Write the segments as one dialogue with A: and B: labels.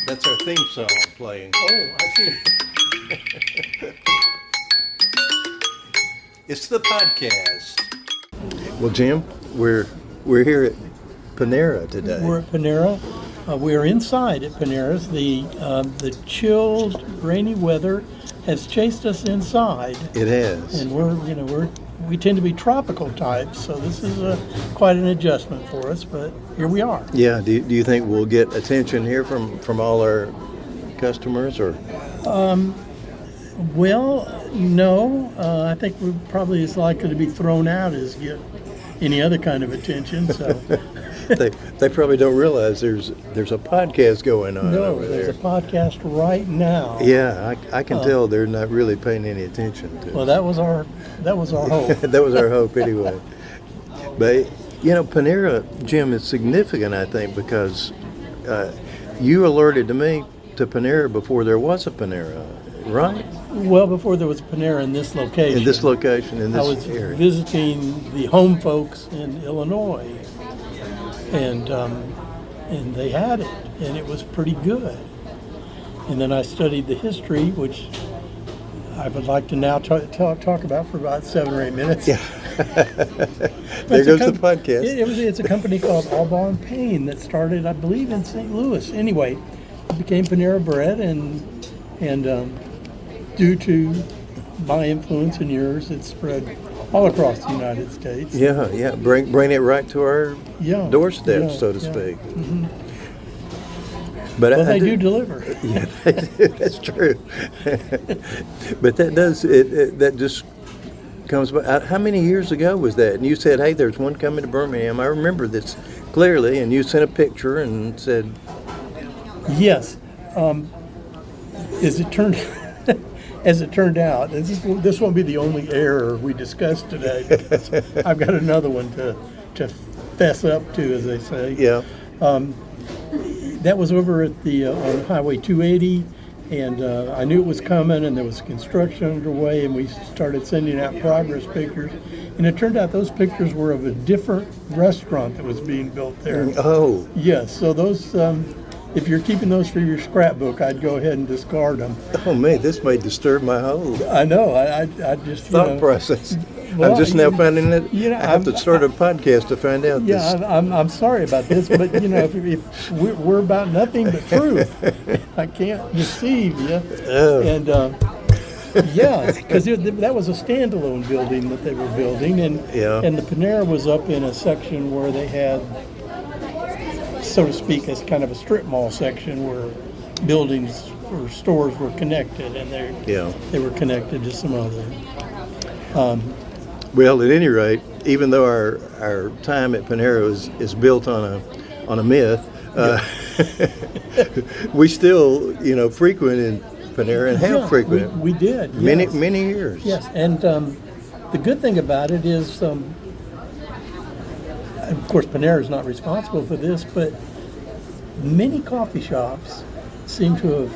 A: That's our theme song playing.
B: Oh, I see.
A: It's the podcast. Well, Jim, we're here at Panera today.
B: We're at Panera. We are inside at Panera's. The chilled, rainy weather has chased us inside,
A: It has.
B: and we tend to be tropical types, so this is quite an adjustment for us. But here we are.
A: Yeah. Do you think we'll get attention here from all our customers, or?
B: Well, no. I think we're probably as likely to be thrown out as get any other kind of attention. So.
A: They probably don't realize there's a podcast going on
B: No,
A: over
B: there's
A: there.
B: a podcast right now.
A: Yeah, I can tell they're not really paying any attention to it.
B: Well, that was our hope.
A: That was our hope anyway. But, Panera, Jim, is significant, I think, because you alerted me to Panera before there was a Panera, right?
B: Well, before there was a Panera in this location.
A: In this location, in
B: I
A: this
B: was
A: area.
B: visiting the home folks in Illinois, and they had it, and it was pretty good. And then I studied the history, which I would like to now talk about for about 7 or 8 minutes.
A: Yeah. There goes the podcast.
B: It's a company called Albaugh & Payne that started, I believe, in St. Louis. Anyway, it became Panera Bread, and due to my influence and yours, it spread all across the United States.
A: Yeah. Bring it right to our doorstep, so to speak.
B: Mm-hmm.
A: But
B: Well, they do deliver.
A: Yeah, they do. That's true. But that just comes by. How many years ago was that? And you said, hey, there's one coming to Birmingham. I remember this clearly, and you sent a picture and said,
B: Yes. As it turned out, this won't be the only error we discussed today, because I've got another one to fess up to, as they say.
A: yeah.
B: That was over at the on Highway 280, and I knew it was coming, and there was construction underway, and we started sending out progress pictures, and it turned out those pictures were of a different restaurant that was being built there.
A: Oh,
B: Yes, so those, if you're keeping those for your scrapbook, I'd go ahead and discard them.
A: oh man, this may disturb my whole
B: I know, I just,
A: thought process.
B: Well,
A: I'm just now finding it. I have to
B: I'm-
A: start a podcast to find out this.
B: Yeah, I'm sorry about this, but if we're about nothing but truth, I can't deceive you.
A: Oh.
B: And yeah, because that was a standalone building that they were building, and the Panera was up in a section where they had, so to speak, as kind of a strip mall section where buildings or stores were connected, and they were connected to some other.
A: Well, at any rate, even though our time at Panera is built on a myth, we still frequented Panera and have frequented
B: We did.
A: many
B: Yes.
A: many years.
B: Yes, and the good thing about it is, of course, Panera is not responsible for this, but many coffee shops seem to have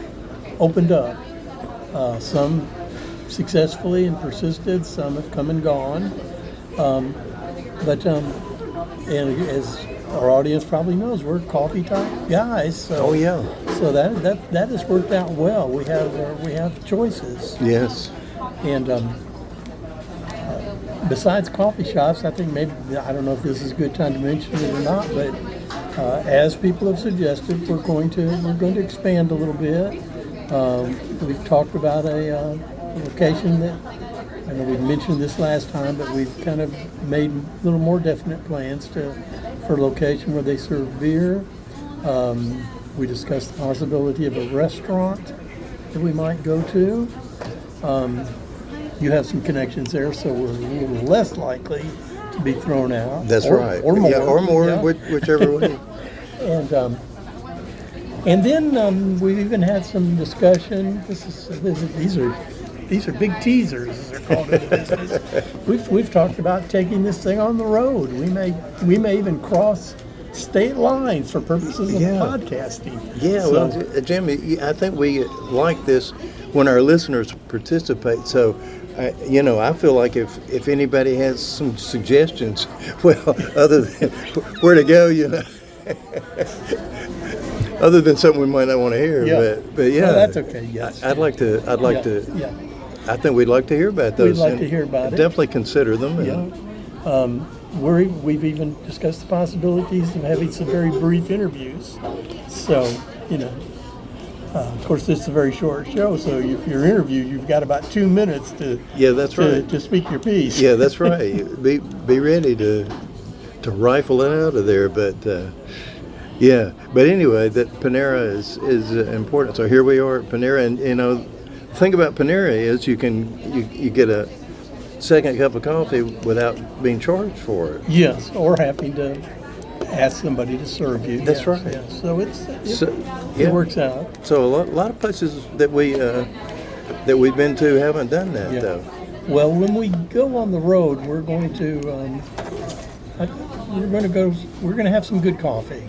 B: opened up. Some successfully and persisted, some have come and gone. And as our audience probably knows, we're coffee type guys. So,
A: Oh yeah.
B: So that has worked out well. We have choices.
A: Yes.
B: And besides coffee shops, I think I don't know if this is a good time to mention it or not, but as people have suggested, we're going to expand a little bit. We've talked about a location that, I know we mentioned this last time, but we've kind of made a little more definite plans for a location where they serve beer. We discussed the possibility of a restaurant that we might go to. You have some connections there, so we're a little less likely to be thrown out.
A: That's right.
B: Or more.
A: Yeah, or more,
B: Yeah.
A: whichever way.
B: And then we've even had some discussion. These are big teasers, as they're called in the business. We've talked about taking this thing on the road. We may even cross state lines for purposes of podcasting.
A: Yeah,
B: So-
A: well, Jimmy, I think we like this when our listeners participate. So, I feel like if anybody has some suggestions, well, other than where to go, other than something we might not want to hear.
B: Yeah.
A: But yeah,
B: Well, that's okay. Yes.
A: I'd like to.
B: Yeah.
A: I think we'd like to hear about those.
B: We'd like
A: and
B: to hear about it.
A: Definitely consider them.
B: Yeah. We've even discussed the possibilities of having some very brief interviews. So, of course, this is a very short show, so if you're interviewed, you've got about 2 minutes to
A: Yeah, that's right.
B: to speak your piece.
A: Yeah, that's right. Be ready to rifle it out of there. But yeah. But anyway, that Panera is important. So here we are at Panera, and the thing about Panera is you get a second cup of coffee without being charged for it.
B: Yes, or having to ask somebody to serve you.
A: That's
B: yes,
A: right.
B: Yes. So
A: Yeah.
B: it works out.
A: So a lot of places that we've been to haven't done that
B: Yeah.
A: though.
B: Well, when we go on the road, we're going to we're going to have some good coffee.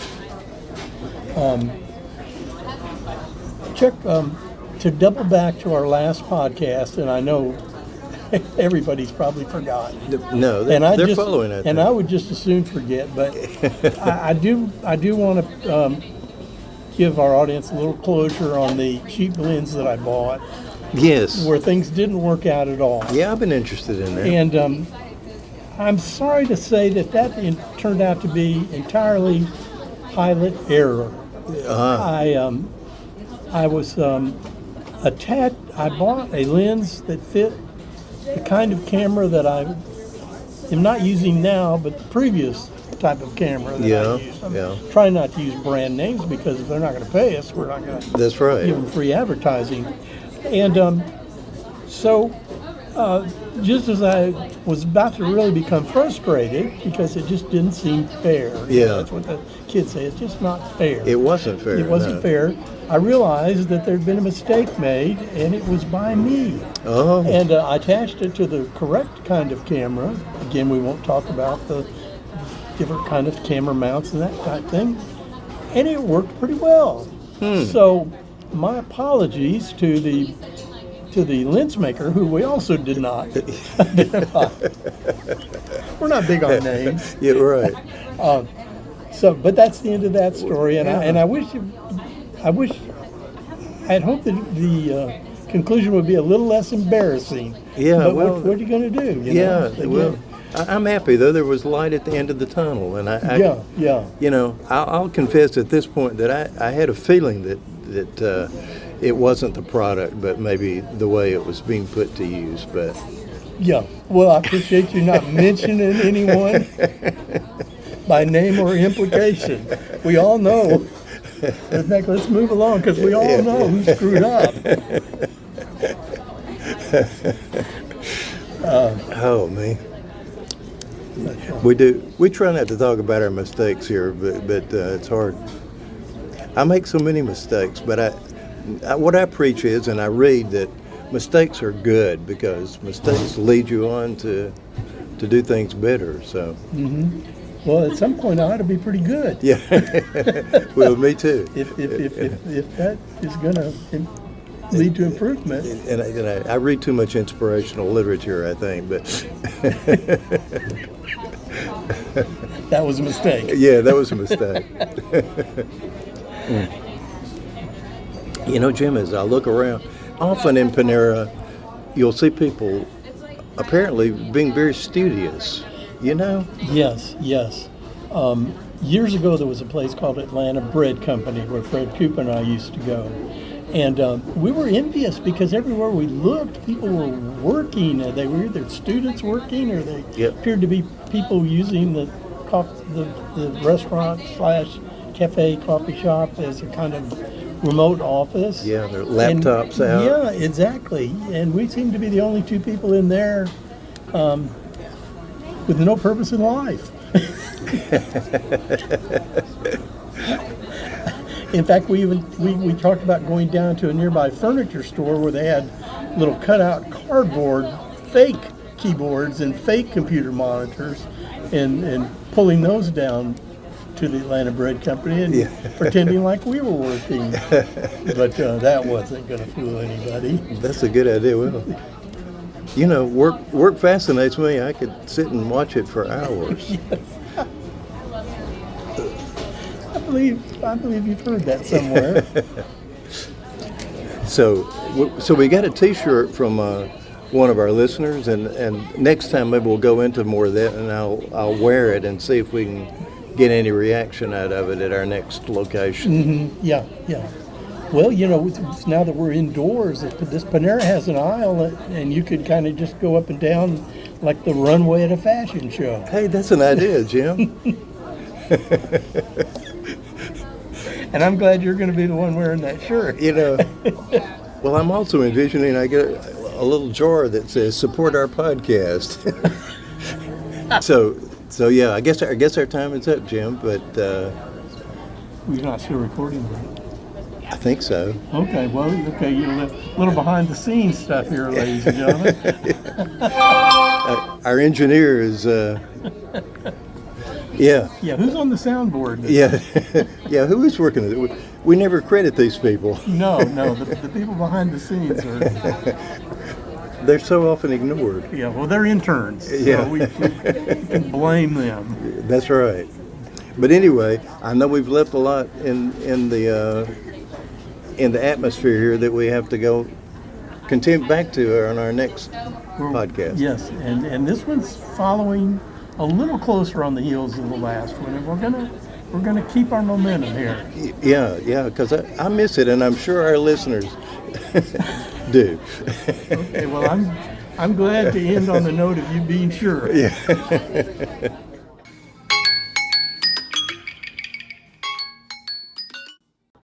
B: Chuck, to double back to our last podcast, and I know everybody's probably forgotten.
A: No, they're following it.
B: And I would just as soon forget, but I do want to give our audience a little closure on the cheap blends that I bought,
A: Yes.
B: where things didn't work out at all.
A: Yeah, I've been interested in that.
B: And I'm sorry to say that turned out to be entirely pilot error. I was I bought a lens that fit the kind of camera that I am not using now, but the previous type of camera that I use. I'm trying not to use brand names because if they're not going to pay us, we're not going to
A: That's right.
B: give them free advertising. And so just as I was about to really become frustrated because it just didn't seem fair.
A: Yeah.
B: That's what the kids say. It's just not fair.
A: It wasn't fair.
B: It wasn't
A: no.
B: fair. I realized that there'd been a mistake made, and it was by me.
A: Oh.
B: And I attached it to the correct kind of camera. Again, we won't talk about the different kind of camera mounts and that type of thing. And it worked pretty well. So my apologies to the lens maker, who we also did not identify. We're not big on names.
A: Yeah, right.
B: But that's the end of that story. And I wish I had hoped that the conclusion would be a little less embarrassing.
A: Yeah,
B: But
A: well,
B: what are you going to do?
A: Well, I'm happy though. There was light at the end of the tunnel, and I'll confess at this point that I had a feeling that it wasn't the product, but maybe the way it was being put to use. But
B: yeah, well, I appreciate you not mentioning anyone by name or implication. We all know. In fact, let's move along because we all know who screwed up.
A: Oh man. We do. We try not to talk about our mistakes here, but it's hard. I make so many mistakes, but what I preach is, and I read that mistakes are good because mistakes lead you on to do things better. So.
B: Mm-hmm. Well, at some point, I ought to be pretty good.
A: Yeah. Well, me too.
B: If that is going to lead to improvement.
A: And I read too much inspirational literature, I think, but.
B: That was a mistake.
A: Yeah, that was a mistake. Jim, as I look around, often in Panera, you'll see people apparently being very studious,
B: Yes. Years ago, there was a place called Atlanta Bread Company where Fred Cooper and I used to go. And we were envious because everywhere we looked, people were working. They were either students working or they appeared to be people using the restaurant / cafe coffee shop as a kind of remote office.
A: Yeah, their laptops out.
B: Yeah, exactly. And we seemed to be the only two people in there with no purpose in life. In fact, we talked about going down to a nearby furniture store where they had little cutout cardboard fake keyboards and fake computer monitors and pulling those down to the Atlanta Bread Company and pretending like we were working. But that wasn't going to fool anybody.
A: That's a good idea. Well, work fascinates me. I could sit and watch it for hours.
B: believe you've heard that somewhere.
A: So we got a T-shirt from one of our listeners, and next time maybe we'll go into more of that, and I'll wear it and see if we can get any reaction out of it at our next location.
B: Yeah. Well, now that we're indoors, this Panera has an aisle, and you could kind of just go up and down like the runway at a fashion show.
A: Hey, that's an idea, Jim.
B: And I'm glad you're going to be the one wearing that shirt.
A: Well, I'm also envisioning I get a little jar that says "Support our podcast." So yeah, I guess our time is up, Jim. But
B: We're not still recording, right?
A: I think so.
B: Okay, you're a little behind the scenes stuff here, ladies and gentlemen.
A: Our engineer is. Yeah.
B: Yeah, who's on the soundboard?
A: Yeah. Yeah. Who is working it? We never credit these people.
B: No, the people behind the scenes are.
A: They're so often ignored.
B: Yeah, well, they're interns. So
A: Yeah.
B: we can blame them.
A: That's right. But anyway, I know we've left a lot in the atmosphere here that we have to go continue back to on our next podcast.
B: Yes, and this one's following a little closer on the heels of the last one, and we're gonna keep our momentum here.
A: Yeah, because I miss it, and I'm sure our listeners do.
B: Okay, well, I'm glad to end on the note of you being sure.
A: Yeah.